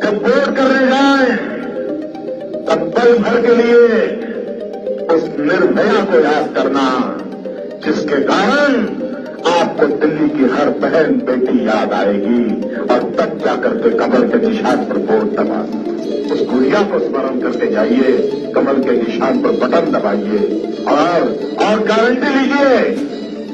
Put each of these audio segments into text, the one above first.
जब वोट करने जाए तब पल भर के लिए उस निर्भया को याद करना जिसके कारण आपको दिल्ली की हर बहन बेटी याद आएगी और तब जाकर के कमल के निशान पर वोट दबा उस गुड़िया को स्मरण करके जाइए, कमल के निशान पर बटन दबाइए और गारंटी लीजिए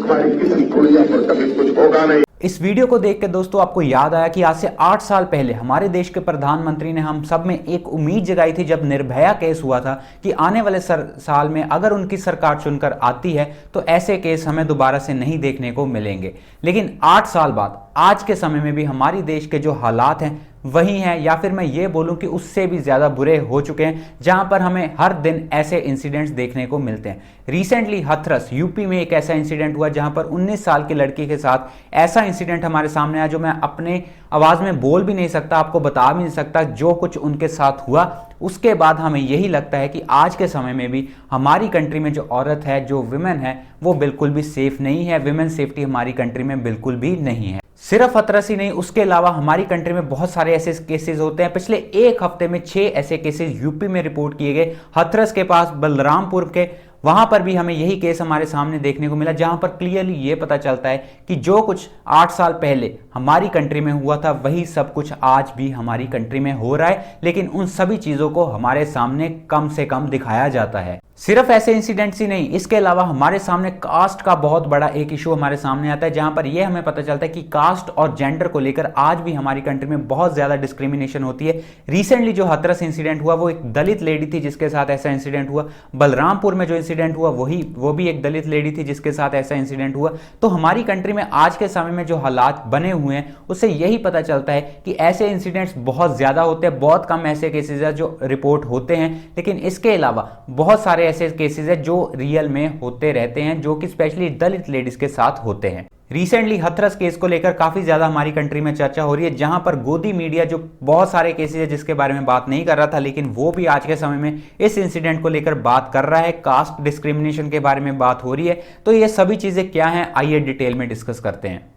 हमारी किसी गुड़िया पर कभी कुछ होगा नहीं। इस वीडियो को देख के दोस्तों आपको याद आया कि आज से 8 साल पहले हमारे देश के प्रधानमंत्री ने हम सब में एक उम्मीद जगाई थी जब निर्भया केस हुआ था कि आने वाले साल में अगर उनकी सरकार चुनकर आती है तो ऐसे केस हमें दोबारा से नहीं देखने को मिलेंगे। लेकिन 8 साल बाद आज के समय में भी हमारे देश के जो हालात हैं वही हैं, या फिर मैं ये बोलूं कि उससे भी ज़्यादा बुरे हो चुके हैं, जहां पर हमें हर दिन ऐसे इंसिडेंट्स देखने को मिलते हैं। रिसेंटली हाथरस यूपी में एक ऐसा इंसिडेंट हुआ जहां पर 19 साल की लड़की के साथ ऐसा इंसिडेंट हमारे सामने आया जो मैं अपने आवाज़ में बोल भी नहीं सकता, आपको बता भी नहीं सकता जो कुछ उनके साथ हुआ। उसके बाद हमें यही लगता है कि आज के समय में भी हमारी कंट्री में जो औरत है, जो विमेन है, वो बिल्कुल भी सेफ नहीं है। विमेन सेफ्टी हमारी कंट्री में बिल्कुल भी नहीं है। सिर्फ हाथरस ही नहीं, उसके अलावा हमारी कंट्री में बहुत सारे ऐसे केसेस होते हैं। पिछले एक हफ्ते में 6 ऐसे केसेस यूपी में रिपोर्ट किए गए। हाथरस के पास बलरामपुर के वहां पर भी हमें यही केस हमारे सामने देखने को मिला, जहां पर क्लियरली ये पता चलता है कि जो कुछ 8 साल पहले हमारी कंट्री में हुआ था वही सब कुछ आज भी हमारी कंट्री में हो रहा है। लेकिन उन सभी चीजों को हमारे सामने कम से कम दिखाया जाता है। सिर्फ ऐसे इंसिडेंट्स ही नहीं, इसके अलावा हमारे सामने कास्ट का बहुत बड़ा एक इशू हमारे सामने आता है, जहां पर यह हमें पता चलता है कि कास्ट और जेंडर को लेकर आज भी हमारी कंट्री में बहुत ज्यादा डिस्क्रिमिनेशन होती है। रिसेंटली जो हाथरस इंसिडेंट हुआ वो एक दलित लेडी थी जिसके साथ ऐसा इंसिडेंट हुआ। बलरामपुर में जो इंसिडेंट हुआ वो भी एक दलित लेडी थी जिसके साथ ऐसा इंसिडेंट हुआ। तो हमारी कंट्री में आज के समय में जो हालात बने हुए हैं उससे यही पता चलता है कि ऐसे इंसिडेंट्स बहुत ज्यादा होते हैं। बहुत कम ऐसे केसेस है जो रिपोर्ट होते हैं, लेकिन इसके अलावा बहुत सारे ऐसे केसेस है जो रियल में होते रहते हैं, जो कि स्पेशली दलित लेडीज के साथ होते हैं। रिसेंटली हाथरस केस को लेकर काफी ज्यादा हमारी कंट्री में चर्चा हो रही है, जहां पर गोदी मीडिया जो बहुत सारे केसेस है जिसके बारे में बात नहीं कर रहा था, लेकिन वो भी आज के समय में इस इंसिडेंट को लेकर बात कर रहा है। कास्ट डिस्क्रिमिनेशन के बारे में बात हो रही है। तो ये सभी चीजें क्या हैं, आइए डिटेल में डिस्कस करते हैं।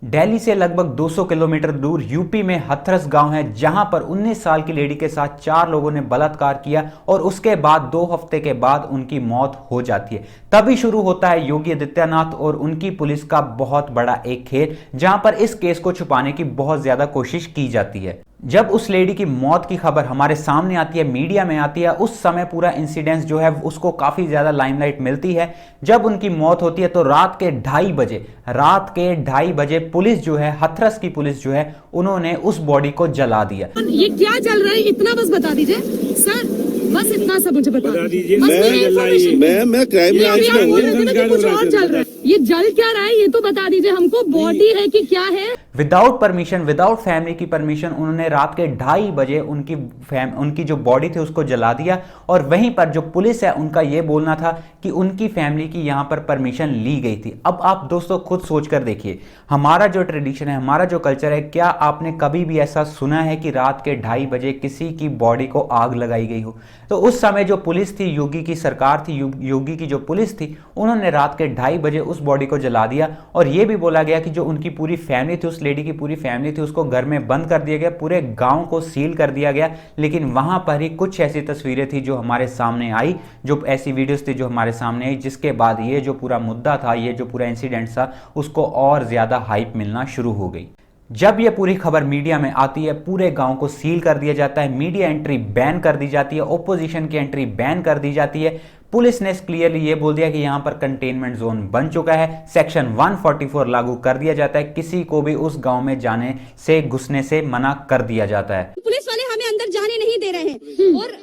दिल्ली से लगभग 200 किलोमीटर दूर यूपी में हाथरस गांव है, जहां पर 19 साल की लेडी के साथ 4 लोगों ने बलात्कार किया और उसके बाद 2 हफ्ते के बाद उनकी मौत हो जाती है। तभी शुरू होता है योगी आदित्यनाथ और उनकी पुलिस का बहुत बड़ा एक खेल, जहां पर इस केस को छुपाने की बहुत ज्यादा कोशिश की जाती है। जब उस लेडी की मौत की खबर हमारे सामने आती है, मीडिया में आती है, उस समय पूरा इंसिडेंस जो है उसको काफी ज्यादा लाइमलाइट मिलती है। जब उनकी मौत होती है तो रात के 2:30 बजे पुलिस जो है, हाथरस की पुलिस जो है, उन्होंने उस बॉडी को जला दिया। ये क्या चल रहा है इतना बस बता दीजिए सर, बस इतना सा मुझे बता दीजिए। मैं क्राइम ब्रांच में हूँ। कुछ और चल रहा है, ये जल क्या रहा है ये तो बता दीजिए हमको। बॉडी है कि क्या है? विदाउट परमिशन, विदाउट फैमिली की परमिशन उन्होंने रात के 2:30 बजे उनकी जो बॉडी थी उसको जला दिया। और वहीं पर जो पुलिस है उनका यह बोलना था कि उनकी फैमिली की यहां पर परमिशन ली गई थी। अब आप दोस्तों खुद सोच कर देखिए, हमारा जो ट्रेडिशन है, हमारा जो कल्चर है, क्या आपने कभी भी ऐसा सुना है कि रात के 2:30 बजे किसी की बॉडी को आग लगाई गई हो? तो उस समय जो पुलिस थी, योगी की सरकार थी, योगी की जो पुलिस थी, उन्होंने रात के 2:30 बजे उस बॉडी को जला दिया। और यह भी बोला गया कि जो उनकी पूरी फैमिली थी, उस लेडी की पूरी फैमिली थी, उसको घर में बंद कर दिया गया, पूरे गांव को सील कर दिया गया। लेकिन वहां पर ही कुछ ऐसी तस्वीरें थी जो हमारे सामने आई, जो ऐसी वीडियोस थी जो हमारे सामने आई, जिसके बाद ये जो पूरा मुद्दा था, ये जो पूरा इंसिडेंट था, उसको और ज्यादा हाइप मिलना शुरू हो गई। जब ये पूरी खबर मीडिया में आती है, पूरे गांव को सील कर दिया जाता है, मीडिया एंट्री बैन कर दी जाती है, ओपोजिशन की एंट्री बैन कर दी जाती है। पुलिस ने क्लियरली ये बोल दिया कि यहां पर कंटेनमेंट जोन बन चुका है, सेक्शन 144 लागू कर दिया जाता है, किसी को भी उस गांव में जाने से, घुसने से मना कर दिया जाता है। पुलिस वाले हमें अंदर जाने नहीं दे रहे हैं और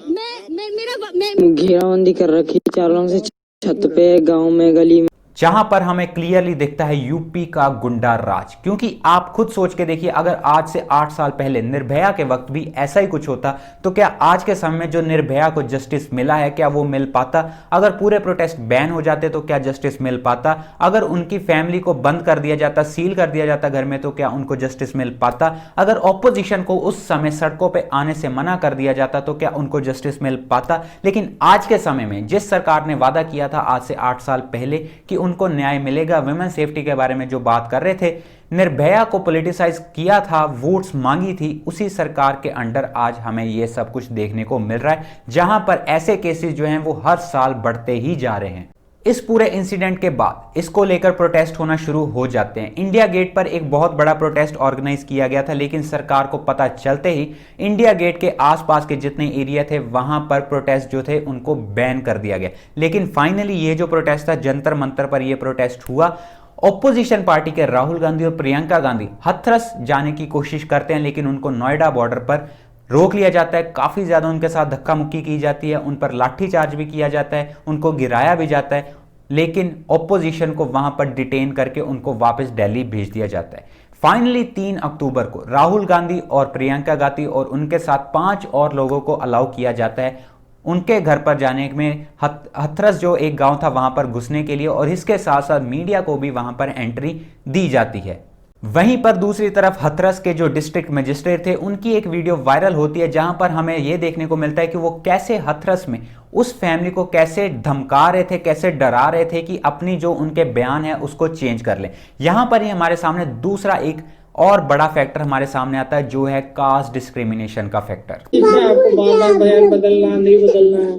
मैं घेराबंदी कर रखी चारों से, छत पे, गांव में, गली में, जहां पर हमें क्लियरली दिखता है यूपी का गुंडा राज। क्योंकि आप खुद सोच के देखिए, अगर आज से 8 साल पहले निर्भया के वक्त भी ऐसा ही कुछ होता तो क्या आज के समय में जो निर्भया को जस्टिस मिला है, क्या वो मिल पाता? अगर पूरे प्रोटेस्ट बैन हो जाते तो क्या जस्टिस मिल पाता? अगर उनकी फैमिली को बंद कर दिया जाता, सील कर दिया जाता घर में, तो क्या उनको जस्टिस मिल पाता? अगर ऑपोजिशन को उस समय सड़कों पर आने से मना कर दिया जाता तो क्या उनको जस्टिस मिल पाता? लेकिन आज के समय में जिस सरकार ने वादा किया था आज से 8 साल पहले कि उनको न्याय मिलेगा। विमेन सेफ्टी के बारे में जो बात कर रहे थे, निर्भया को पॉलिटिसाइज किया था, वोट्स मांगी थी, उसी सरकार के अंडर आज हमें ये सब कुछ देखने को मिल रहा है, जहां पर ऐसे केसेस जो हैं वो हर साल बढ़ते ही जा रहे हैं। इस पूरे इंसिडेंट के बाद इसको लेकर प्रोटेस्ट होना शुरू हो जाते हैं। इंडिया गेट पर एक बहुत बड़ा प्रोटेस्ट ऑर्गेनाइज किया गया था, लेकिन सरकार को पता चलते ही इंडिया गेट के आसपास के जितने एरिया थे वहां पर प्रोटेस्ट जो थे उनको बैन कर दिया गया। लेकिन फाइनली ये जो प्रोटेस्ट था, जंतर मंतर पर यह प्रोटेस्ट हुआ। ऑपोजिशन पार्टी के राहुल गांधी और प्रियंका गांधी हथरस जाने की कोशिश करते हैं, लेकिन उनको नोएडा बॉर्डर पर रोक लिया जाता है। काफी ज्यादा उनके साथ धक्का मुक्की की जाती है, उन पर लाठीचार्ज भी किया जाता है, उनको गिराया भी जाता है, लेकिन ऑपोजिशन को वहां पर डिटेन करके उनको वापस दिल्ली भेज दिया जाता है। फाइनली 3 अक्टूबर को राहुल गांधी और प्रियंका गांधी और उनके साथ 5 और लोगों को अलाउ किया जाता है उनके घर पर जाने में, हथरस जो एक गांव था वहां पर घुसने के लिए, और इसके साथ साथ मीडिया को भी वहां पर एंट्री दी जाती है। वहीं पर दूसरी तरफ हथरस के जो डिस्ट्रिक्ट मजिस्ट्रेट थे उनकी एक वीडियो वायरल होती है, जहां पर हमें यह देखने को मिलता है कि वो कैसे हथरस में उस फैमिली को कैसे धमका रहे थे, कैसे डरा रहे थे कि अपनी जो उनके बयान है उसको चेंज कर लें। यहां पर ही हमारे सामने दूसरा एक और बड़ा फैक्टर हमारे सामने आता है, जो है कास्ट डिस्क्रिमिनेशन का फैक्टर। आपको बार बार बयान बदलना नहीं बदलना,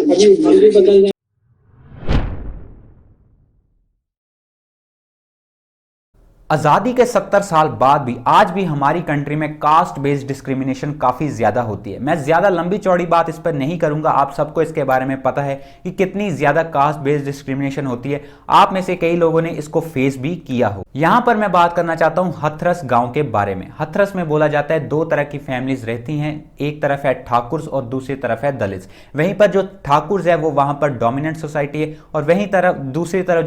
अभी बदलना। आज़ादी के 70 साल बाद भी आज भी हमारी कंट्री में कास्ट बेस्ड डिस्क्रिमिनेशन काफ़ी ज़्यादा होती है। मैं ज़्यादा लंबी चौड़ी बात इस पर नहीं करूंगा, आप सबको इसके बारे में पता है कि कितनी ज़्यादा कास्ट बेस्ड डिस्क्रिमिनेशन होती है। आप में से कई लोगों ने इसको फेस भी किया हो। यहां पर मैं बात करना चाहता हूं हथरस गांव के बारे में। हथरस में बोला जाता है 2 तरह की फैमिलीज रहती हैं, एक तरफ है ठाकुर्स और दूसरी तरफ है दलित्स। वहीं पर जो ठाकुर्स है वो वहां पर डोमिनेंट सोसाइटी है, और वहीं दूसरी तरफ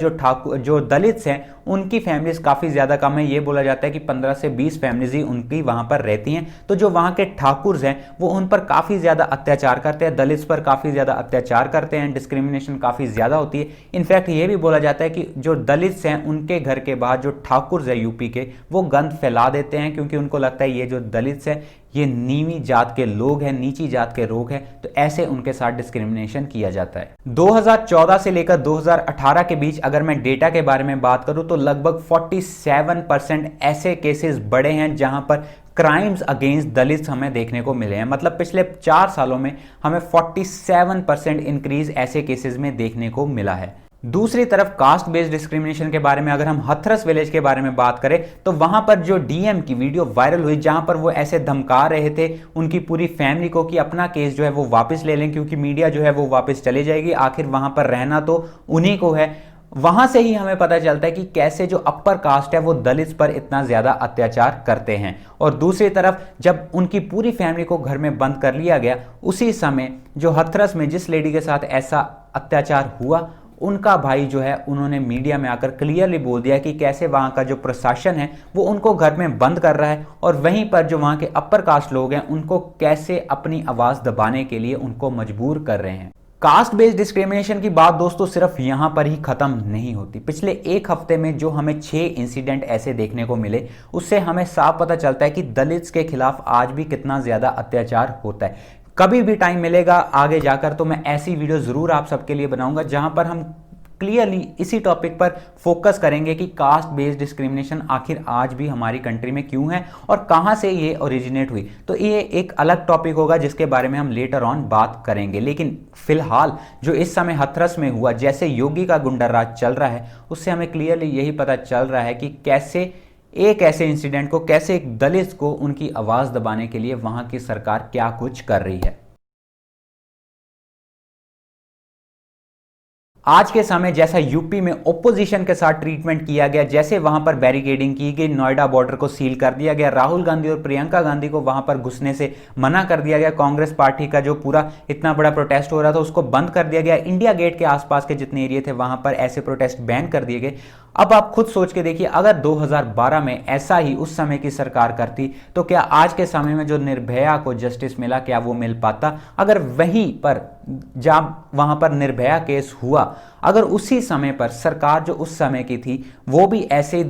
जो दलित्स हैं उनकी फैमिलीज काफ़ी ज़्यादा कम है। ये बोला जाता है कि 15 से 20 फैमिलीज ही उनकी वहां पर रहती हैं। तो जो वहां के ठाकुर्स हैं वो उन पर काफ़ी ज़्यादा अत्याचार करते हैं, दलित्स पर काफ़ी ज़्यादा अत्याचार करते हैं, डिस्क्रिमिनेशन काफ़ी ज़्यादा होती है। इनफैक्ट ये भी बोला जाता है कि जो दलित्स हैं उनके घर के बाहर जो ठाकुर्स है यूपी के, वो गंद फैला देते हैं, क्योंकि उनको लगता है ये जो दलित्स है ये नीवी जात के लोग हैं, नीची जात के लोग हैं, तो ऐसे उनके साथ डिस्क्रिमिनेशन किया जाता है। 2014 से लेकर 2018 के बीच अगर मैं डेटा के बारे में बात करूं तो लगभग 47% ऐसे केसेस बढ़े हैं जहां पर क्राइम्स अगेंस्ट दलित्स हमें देखने को मिले हैं। मतलब पिछले 4 सालों में हमें 47% इंक्रीज ऐसे केसेस में देखने को मिला है। दूसरी तरफ कास्ट बेस्ड डिस्क्रिमिनेशन के बारे में अगर हम हथरस विलेज के बारे में बात करें तो वहां पर जो डीएम की वीडियो वायरल हुई, जहां पर वो ऐसे धमका रहे थे उनकी पूरी फैमिली को कि अपना केस जो है वो वापस ले लें, क्योंकि मीडिया जो है वो वापस चली जाएगी, आखिर वहां पर रहना तो उन्हीं को है। वहां से ही हमें पता चलता है कि कैसे जो अपर कास्ट है वो दलित्स पर इतना ज्यादा अत्याचार करते हैं। और दूसरी तरफ जब उनकी पूरी फैमिली को घर में बंद कर लिया गया, उसी समय जो हथरस में जिस लेडी के साथ ऐसा अत्याचार हुआ, उनका भाई जो है उन्होंने मीडिया में आकर क्लियरली बोल दिया कि कैसे वहां का जो प्रशासन है वो उनको घर में बंद कर रहा है, और वहीं पर जो वहां के अपर कास्ट लोग हैं उनको कैसे अपनी आवाज दबाने के लिए उनको मजबूर कर रहे हैं। कास्ट बेस्ड डिस्क्रिमिनेशन की बात दोस्तों सिर्फ यहां पर ही खत्म नहीं होती। पिछले 1 हफ्ते में जो हमें 6 इंसिडेंट ऐसे देखने को मिले, उससे हमें साफ पता चलता है कि दलित्स के खिलाफ आज भी कितना ज्यादा अत्याचार होता है। कभी भी टाइम मिलेगा आगे जाकर तो मैं ऐसी वीडियो जरूर आप सबके लिए बनाऊंगा, जहां पर हम क्लियरली इसी टॉपिक पर फोकस करेंगे कि कास्ट बेस्ड डिस्क्रिमिनेशन आखिर आज भी हमारी कंट्री में क्यों है और कहां से ये ओरिजिनेट हुई। तो ये एक अलग टॉपिक होगा जिसके बारे में हम लेटर ऑन बात करेंगे। लेकिन फिलहाल जो इस समय हथरस में हुआ, जैसे योगी का गुंडा राज चल रहा है, उससे हमें क्लियरली यही पता चल रहा है कि कैसे एक ऐसे इंसिडेंट को, कैसे एक दलित को उनकी आवाज दबाने के लिए वहां की सरकार क्या कुछ कर रही है। आज के समय जैसा यूपी में ओपोजिशन के साथ ट्रीटमेंट किया गया, जैसे वहां पर बैरिकेडिंग की गई, नोएडा बॉर्डर को सील कर दिया गया, राहुल गांधी और प्रियंका गांधी को वहां पर घुसने से मना कर दिया गया, कांग्रेस पार्टी का जो पूरा इतना बड़ा प्रोटेस्ट हो रहा था उसको बंद कर दिया गया, इंडिया गेट के आसपास के जितने एरिया थे वहां पर ऐसे प्रोटेस्ट बैन कर दिए गए। अब आप खुद सोच के देखिए, अगर 2012 में ऐसा ही उस समय की सरकार करती तो क्या आज के समय में जो निर्भया को जस्टिस मिला क्या वो मिल पाता? अगर वहीं पर जब वहां पर निर्भया केस हुआ, अगर उसी समय पर सरकार जो उस समय की थी वो भी ऐसे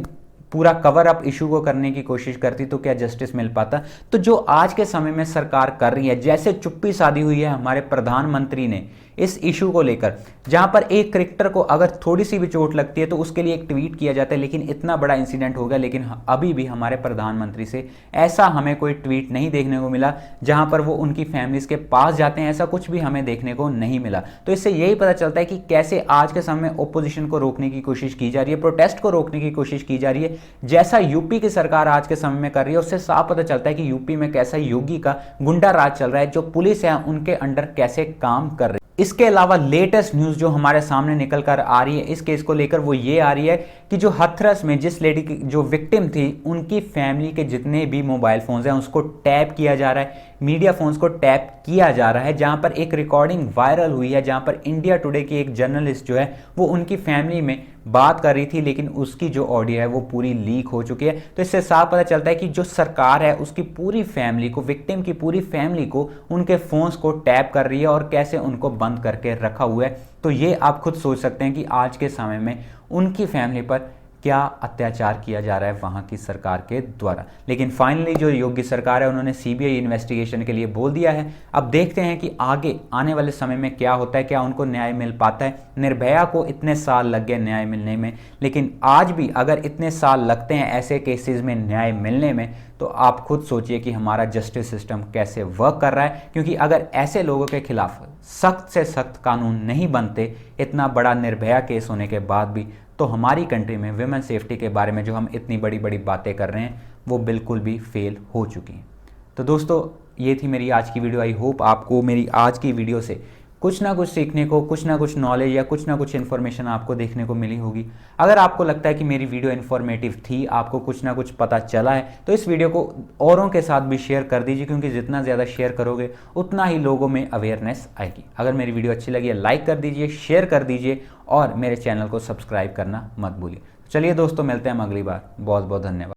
पूरा कवर अप इशू को करने की कोशिश करती तो क्या जस्टिस मिल पाता? तो जो आज के समय में सरकार कर रही है, जैसे चुप्पी साधी हुई है हमारे प्रधानमंत्री ने इस इशू को लेकर, जहां पर एक क्रिकेटर को अगर थोड़ी सी भी चोट लगती है तो उसके लिए एक ट्वीट किया जाता है, लेकिन इतना बड़ा इंसिडेंट हो गया, लेकिन अभी भी हमारे प्रधानमंत्री से ऐसा हमें कोई ट्वीट नहीं देखने को मिला जहां पर वो उनकी फैमिलीज के पास जाते हैं, ऐसा कुछ भी हमें देखने को नहीं मिला। तो इससे यही पता चलता है कि कैसे आज के समय में ओपोजिशन को रोकने की कोशिश की जा रही है, प्रोटेस्ट को रोकने की कोशिश की जा रही है, जैसा यूपी की सरकार आज के समय में कर रही है। उससे साफ पता चलता है कि यूपी में कैसा योगी का गुंडा राज चल रहा है, जो पुलिस है उनके अंडर कैसे काम कर रही है। इसके अलावा लेटेस्ट न्यूज़ जो हमारे सामने निकल कर आ रही है इस केस को लेकर, वो ये आ रही है कि जो हथरस में जिस लेडी की जो विक्टिम थी, उनकी फैमिली के जितने भी मोबाइल फोन्स हैं उसको टैप किया जा रहा है, मीडिया फोन्स को टैप किया जा रहा है, जहां पर एक रिकॉर्डिंग वायरल हुई है, जहां पर इंडिया टुडे की एक जर्नलिस्ट जो है वो उनकी फैमिली में बात कर रही थी, लेकिन उसकी जो ऑडियो है वो पूरी लीक हो चुकी है। तो इससे साफ पता चलता है कि जो सरकार है उसकी पूरी फैमिली को, विक्टिम की पूरी फैमिली को उनके फोन्स को टैप कर रही है और कैसे उनको बंद करके रखा हुआ है। तो ये आप खुद सोच सकते हैं कि आज के समय में उनकी फैमिली पर क्या अत्याचार किया जा रहा है वहाँ की सरकार के द्वारा। लेकिन फाइनली जो योगी सरकार है उन्होंने सीबीआई इन्वेस्टिगेशन के लिए बोल दिया है। अब देखते हैं कि आगे आने वाले समय में क्या होता है, क्या उनको न्याय मिल पाता है। निर्भया को इतने साल लग गए न्याय मिलने में, लेकिन आज भी अगर इतने साल लगते हैं ऐसे केसेस में न्याय मिलने में, तो आप खुद सोचिए कि हमारा जस्टिस सिस्टम कैसे वर्क कर रहा है। क्योंकि अगर ऐसे लोगों के खिलाफ सख्त से सख्त कानून नहीं बनते, इतना बड़ा निर्भया केस होने के बाद भी, तो हमारी कंट्री में विमेन सेफ्टी के बारे में जो हम इतनी बड़ी बड़ी बातें कर रहे हैं वो बिल्कुल भी फेल हो चुकी हैं। तो दोस्तों ये थी मेरी आज की वीडियो। आई होप आपको मेरी आज की वीडियो से कुछ ना कुछ सीखने को, कुछ ना कुछ नॉलेज या कुछ ना कुछ इन्फॉर्मेशन आपको देखने को मिली होगी। अगर आपको लगता है कि मेरी वीडियो इन्फॉर्मेटिव थी, आपको कुछ ना कुछ पता चला है, तो इस वीडियो को औरों के साथ भी शेयर कर दीजिए, क्योंकि जितना ज़्यादा शेयर करोगे उतना ही लोगों में अवेयरनेस आएगी। अगर मेरी वीडियो अच्छी लगी है लाइक कर दीजिए, शेयर कर दीजिए और मेरे चैनल को सब्सक्राइब करना मत भूलिए। चलिए दोस्तों, मिलते हैं हम अगली बार। बहुत बहुत धन्यवाद।